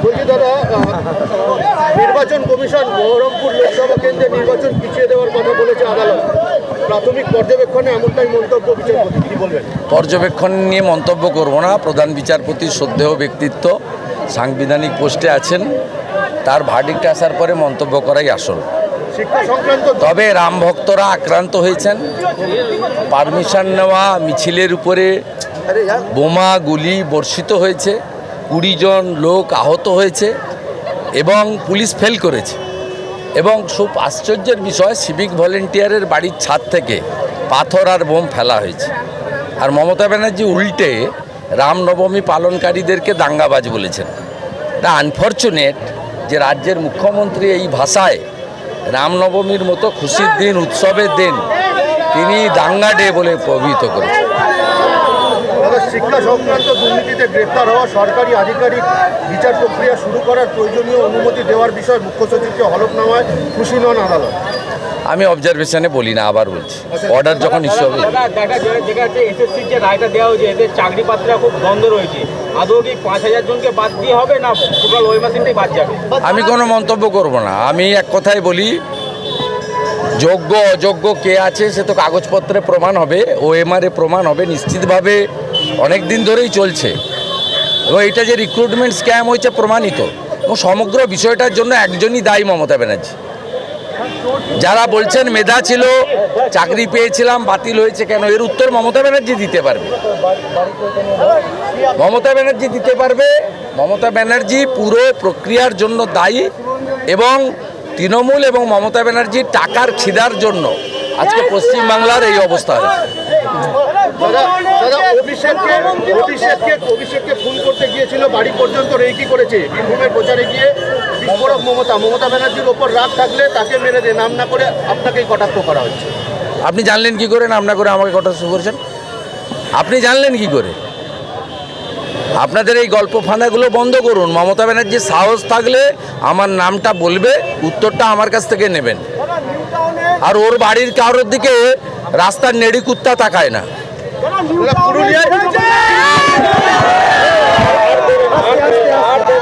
বলছি দাদা, নির্বাচন কমিশন বহরমপুর লোকসভা কেন্দ্রে নির্বাচন পিছিয়ে দেওয়ার কথা বলেছে আদালত। প্রাথমিক পর্যবেক্ষণে এমনটাই মন্তব্য বিচারপতি, কি বলবেন? পর্যবেক্ষণ নিয়ে মন্তব্য করব না। প্রধান বিচারপতি শ্রদ্ধেয় ব্যক্তিত্ব, সাংবিধানিক পোস্টে আছেন, তার ভার্ডিক্ট আসার পরে মন্তব্য করাই আসল। শিক্ষা সংক্রান্ত তবে রাম ভক্তরা আক্রান্ত হয়েছেন, পারমিশন নেওয়া মিছিলের উপরে বোমা গুলি বর্ষিত হয়েছে, 20 জন লোক আহত হয়েছে এবং পুলিশ ফেল করেছে। এবং খুব আশ্চর্যের বিষয়, সিভিক ভলেন্টিয়ারের বাড়ির ছাদ থেকে পাথর আর বোম ফেলা হয়েছে। আর মমতা ব্যানার্জি উল্টে রামনবমী পালনকারীদেরকে দাঙ্গাবাজ বলেছেন। এটা আনফর্চুনেট যে রাজ্যের মুখ্যমন্ত্রী এই ভাষায় রামনবমীর মতো খুশির দিন, উৎসবের দিন তিনি দাঙ্গা ডে বলে অভিহিত করেছেন। শিক্ষা সংক্রান্ত দুর্নীতিতে গ্রেপ্তার হওয়া সরকারি আধিকারিক বিচার প্রক্রিয়া শুরু করার প্রয়োজনীয় অনুমতি দেওয়ার বিষয়ে মুখ্য সচিবকে হলফনামায় খুশি নন আদালত। আমি অবজারভেশনে বলি না, আবার বলছি, অর্ডার যখন ইস্যু হবে। এসএসসির যে রায়টা দেওয়া হয়েছে, এতে চাকরি প্রার্থীরা খুব দ্বন্দ্ব রয়েছে। আদৌ কি 5000 জনকে বাদ দিয়ে হবে না টোটাল ওই মাসিনটাই বাদ যাবে? আমি কোনো মন্তব্য করব না। আমি এক কথাই বলি, যোগ্য অযোগ্য কে আছে সে তো কাগজপত্রে প্রমাণ হবে, ওএমআরে প্রমাণ হবে। নিশ্চিতভাবে অনেক দিন ধরেই চলছে এবং এটা যে রিক্রুটমেন্ট স্ক্যাম হয়েছে প্রমাণিত। এবং সমগ্র বিষয়টার জন্য একজনই দায়ী, মমতা ব্যানার্জি। যারা বলছেন মেধা ছিল, চাকরি পেয়েছিলাম, বাতিল হয়েছে কেন, এর উত্তর মমতা ব্যানার্জি দিতে পারবে। মমতা ব্যানার্জি দিতে পারবে। মমতা ব্যানার্জি পুরো প্রক্রিয়ার জন্য দায়ী এবং তৃণমূল এবং মমতা ব্যানার্জির টাকার খিদার জন্য আজকে পশ্চিমবাংলার এই অবস্থা হয়েছে। অভিষেককে ফোন করতে গিয়েছিল, বাড়ি পর্যন্ত রেকি করেছে। বীরভূমের প্রচারে গিয়ে বিস্ফোরক মমতা ব্যানার্জির ওপর রাগ থাকলে তাকে মেরে দিয়ে নাম না করে আপনাকেই কটাক্ষ করা হচ্ছে। আপনি জানলেন কি করে নাম না করে আমাকে কটাক্ষ করেছেন? আপনি জানলেন কি করে? আপনাদের এই গল্প ফাঁদাগুলো বন্ধ করুন। মমতা ব্যানার্জির সাহস থাকলে আমার নামটা বলবে, উত্তরটা আমার কাছ থেকে নেবেন। আর ওর বাড়ির কারোর দিকে রাস্তার নেড়ি কুত্তা তাকায় না। পুরুলিয়ায়